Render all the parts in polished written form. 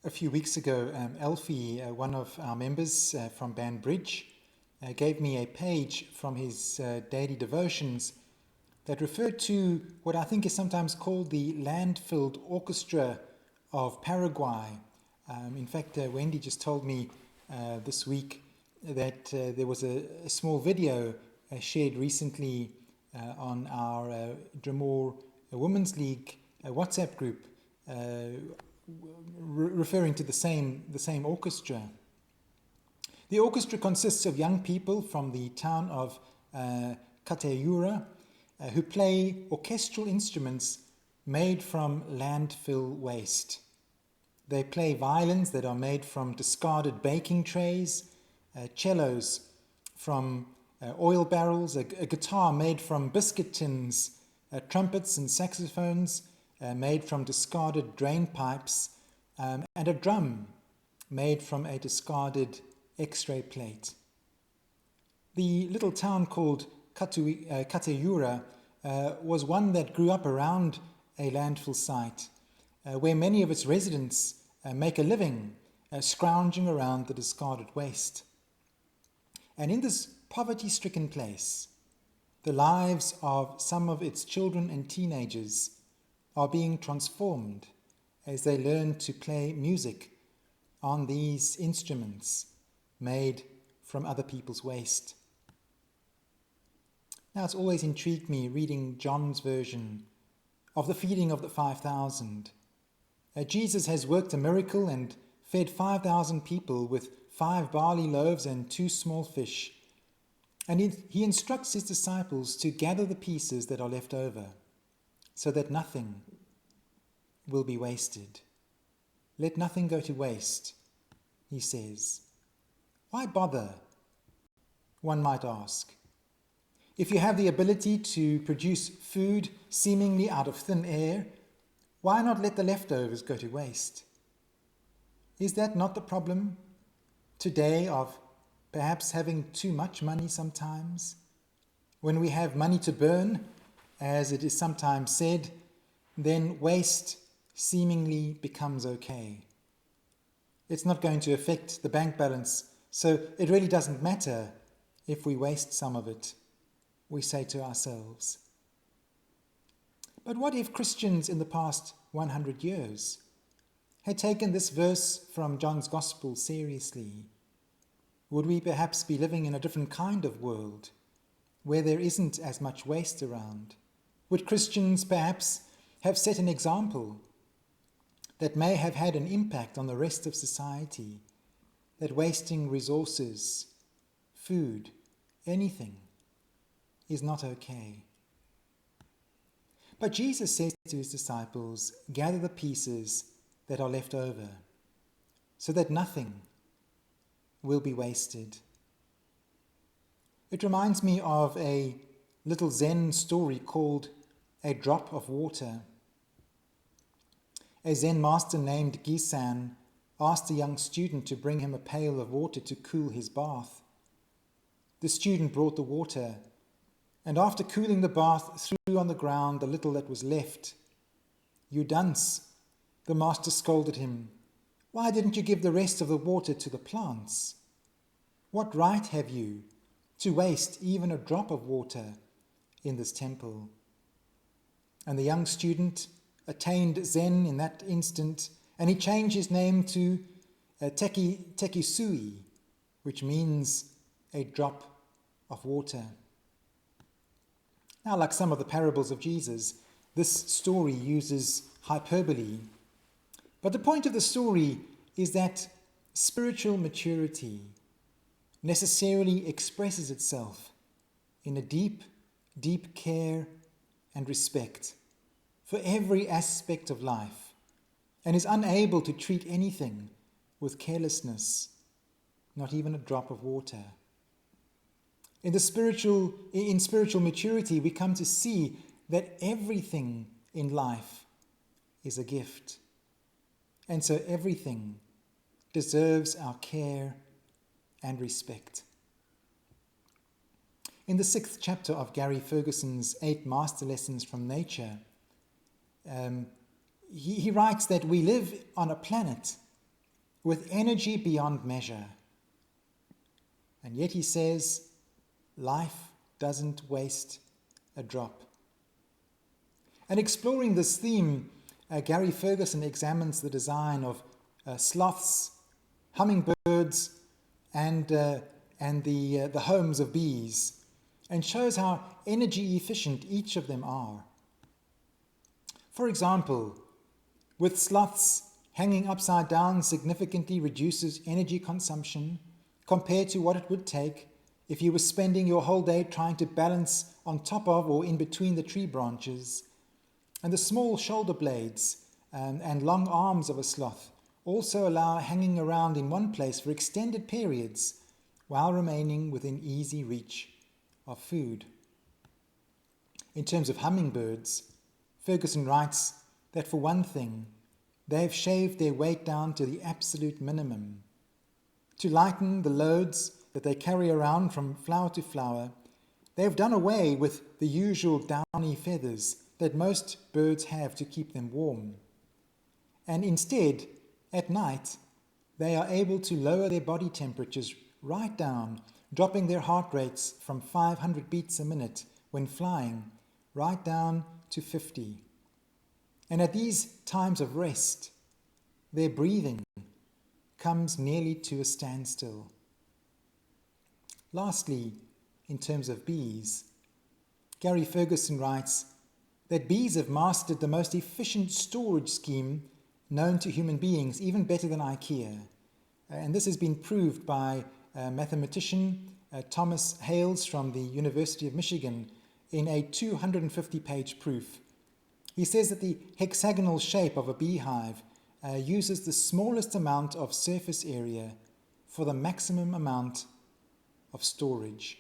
A few weeks ago, Elfie, one of our members from Band Bridge, gave me a page from his daily devotions that referred to what I think is sometimes called the land-filled orchestra of Paraguay. In fact, Wendy just told me this week that there was a small video shared recently on our Drumore Women's League WhatsApp group referring to the same orchestra. The orchestra consists of young people from the town of Cateura who play orchestral instruments made from landfill waste. They play violins that are made from discarded baking trays, cellos from oil barrels, a guitar made from biscuit tins, trumpets and saxophones made from discarded drain pipes, and a drum made from a discarded X-ray plate. The little town called Cateura was one that grew up around a landfill site where many of its residents make a living scrounging around the discarded waste. And in this poverty-stricken place, the lives of some of its children and teenagers are being transformed as they learn to play music on these instruments made from other people's waste. Now, it's always intrigued me reading John's version of the feeding of the 5,000. Jesus has worked a miracle and fed 5,000 people with 5 barley loaves and 2 small fish. And he instructs his disciples to gather the pieces that are left over so that nothing will be wasted. Let nothing go to waste, he says. Why bother? One might ask. If you have the ability to produce food seemingly out of thin air, why not let the leftovers go to waste? Is that not the problem today of perhaps having too much money sometimes? When we have money to burn, as it is sometimes said, then waste seemingly becomes okay. It's not going to affect the bank balance, so it really doesn't matter if we waste some of it, we say to ourselves. But what if Christians in the past 100 years had taken this verse from John's Gospel seriously? Would we perhaps be living in a different kind of world where there isn't as much waste around? Would Christians perhaps have set an example that may have had an impact on the rest of society, that wasting resources, food, anything, is not okay? But Jesus says to his disciples, gather the pieces that are left over, so that nothing will be wasted. It reminds me of a little Zen story called A Drop of Water. A Zen master named Gisan asked a young student to bring him a pail of water to cool his bath. The student brought the water, and after cooling the bath, threw on the ground the little that was left. "You dunce," the master scolded him. "Why didn't you give the rest of the water to the plants? What right have you to waste even a drop of water in this temple?" And the young student attained Zen in that instant, and he changed his name to Tekisui, which means a drop of water. Now, like some of the parables of Jesus, this story uses hyperbole. But the point of the story is that spiritual maturity necessarily expresses itself in a deep, deep care and respect for every aspect of life, and is unable to treat anything with carelessness, not even a drop of water. In spiritual maturity, we come to see that everything in life is a gift, and so everything deserves our care and respect. In the 6th chapter of Gary Ferguson's 8 Master Lessons from Nature, he writes that we live on a planet with energy beyond measure. And yet he says, life doesn't waste a drop. And exploring this theme, Gary Ferguson examines the design of sloths, hummingbirds, and the homes of bees, and shows how energy efficient each of them are. For example, with sloths, hanging upside down significantly reduces energy consumption compared to what it would take if you were spending your whole day trying to balance on top of or in between the tree branches. And the small shoulder blades and long arms of a sloth also allow hanging around in one place for extended periods while remaining within easy reach of food. In terms of hummingbirds, Ferguson writes that for one thing, they have shaved their weight down to the absolute minimum. To lighten the loads that they carry around from flower to flower, they have done away with the usual downy feathers that most birds have to keep them warm. And instead, at night, they are able to lower their body temperatures right down, dropping their heart rates from 500 beats a minute when flying, right down to 50. And at these times of rest, their breathing comes nearly to a standstill. Lastly, in terms of bees, Gary Ferguson writes that bees have mastered the most efficient storage scheme known to human beings, even better than IKEA. And this has been proved by mathematician Thomas Hales from the University of Michigan in a 250-page proof. He says that the hexagonal shape of a beehive uses the smallest amount of surface area for the maximum amount of storage.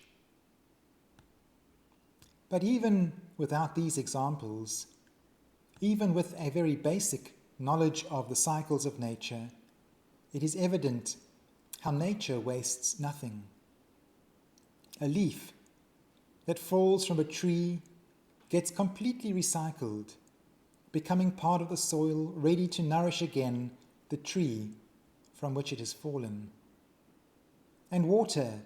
But even without these examples, even with a very basic knowledge of the cycles of nature, it is evident how nature wastes nothing. A leaf that falls from a tree gets completely recycled, becoming part of the soil, ready to nourish again the tree from which it has fallen. And water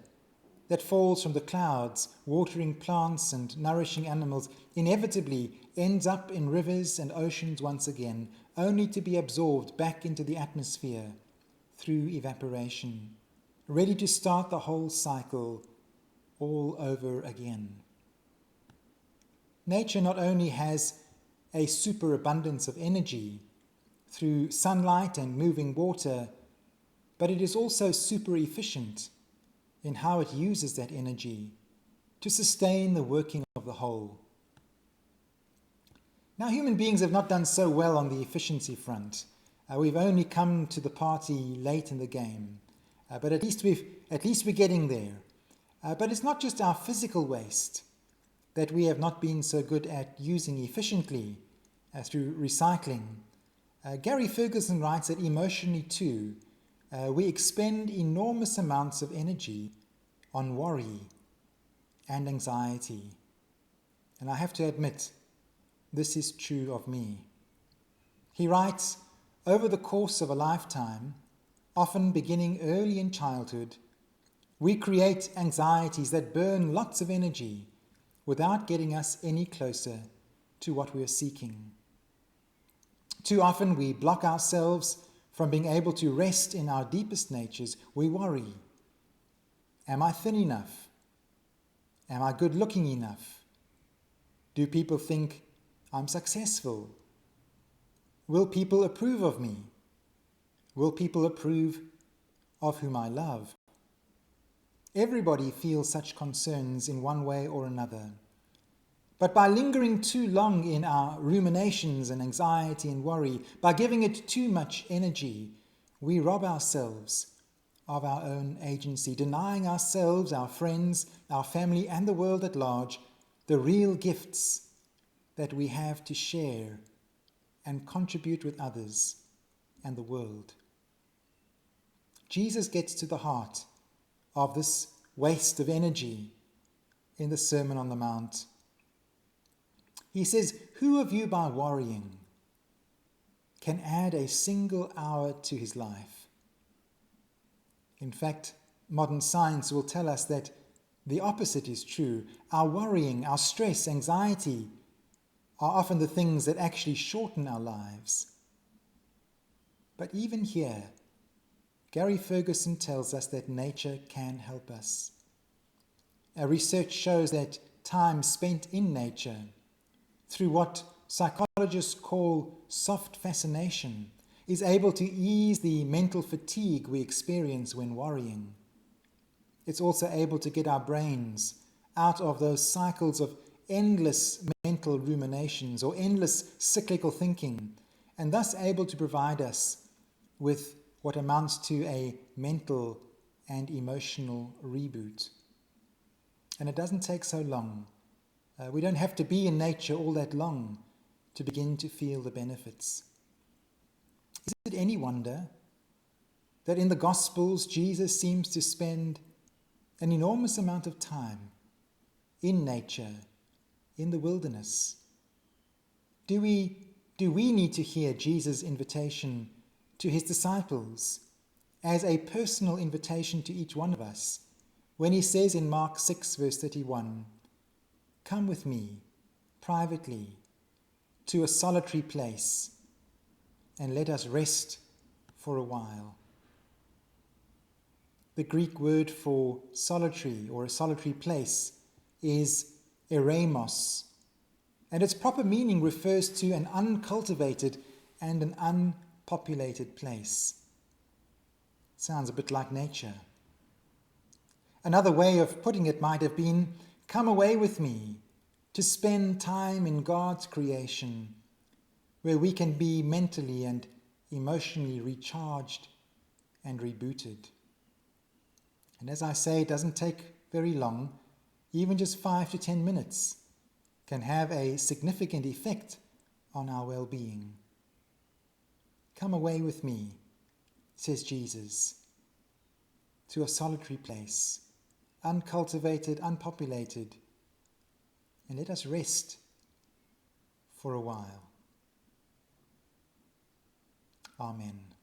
that falls from the clouds, watering plants and nourishing animals, inevitably ends up in rivers and oceans once again, only to be absorbed back into the atmosphere through evaporation, ready to start the whole cycle all over again. Nature not only has a superabundance of energy through sunlight and moving water, but it is also super efficient in how it uses that energy to sustain the working of the whole. Now, human beings have not done so well on the efficiency front. We've only come to the party late in the game, but at least we're getting there. But it's not just our physical waste that we have not been so good at using efficiently through recycling. Gary Ferguson writes that emotionally too, we expend enormous amounts of energy on worry and anxiety. And I have to admit, this is true of me. He writes, over the course of a lifetime, often beginning early in childhood, we create anxieties that burn lots of energy without getting us any closer to what we are seeking. Too often we block ourselves from being able to rest in our deepest natures. We worry. Am I thin enough? Am I good looking enough? Do people think I'm successful? Will people approve of me? Will people approve of whom I love? Everybody feels such concerns in one way or another. But by lingering too long in our ruminations and anxiety and worry, by giving it too much energy, we rob ourselves of our own agency, denying ourselves, our friends, our family, and the world at large the real gifts that we have to share and contribute with others and the world. Jesus gets to the heart of this waste of energy in the Sermon on the Mount. He says, who of you by worrying can add a single hour to his life? In fact, modern science will tell us that the opposite is true. Our worrying, our stress, anxiety are often the things that actually shorten our lives. But even here, Gary Ferguson tells us that nature can help us. Our research shows that time spent in nature, through what psychologists call soft fascination, is able to ease the mental fatigue we experience when worrying. It's also able to get our brains out of those cycles of endless mental ruminations or endless cyclical thinking, and thus able to provide us with what amounts to a mental and emotional reboot. And it doesn't take so long. We don't have to be in nature all that long to begin to feel the benefits. Is it any wonder that in the Gospels Jesus seems to spend an enormous amount of time in nature, in the wilderness? Do we need to hear Jesus' invitation to his disciples as a personal invitation to each one of us when he says in Mark 6 verse 31, "Come with me privately to a solitary place and let us rest for a while"? The Greek word for solitary or a solitary place is eremos, and its proper meaning refers to an uncultivated and an unpopulated place. Sounds a bit like nature. Another way of putting it might have been, "Come away with me to spend time in God's creation, where we can be mentally and emotionally recharged and rebooted." And as I say, it doesn't take very long. Even just 5 to 10 minutes can have a significant effect on our well-being. "Come away with me," says Jesus, "to a solitary place, uncultivated, unpopulated, and let us rest for a while." Amen.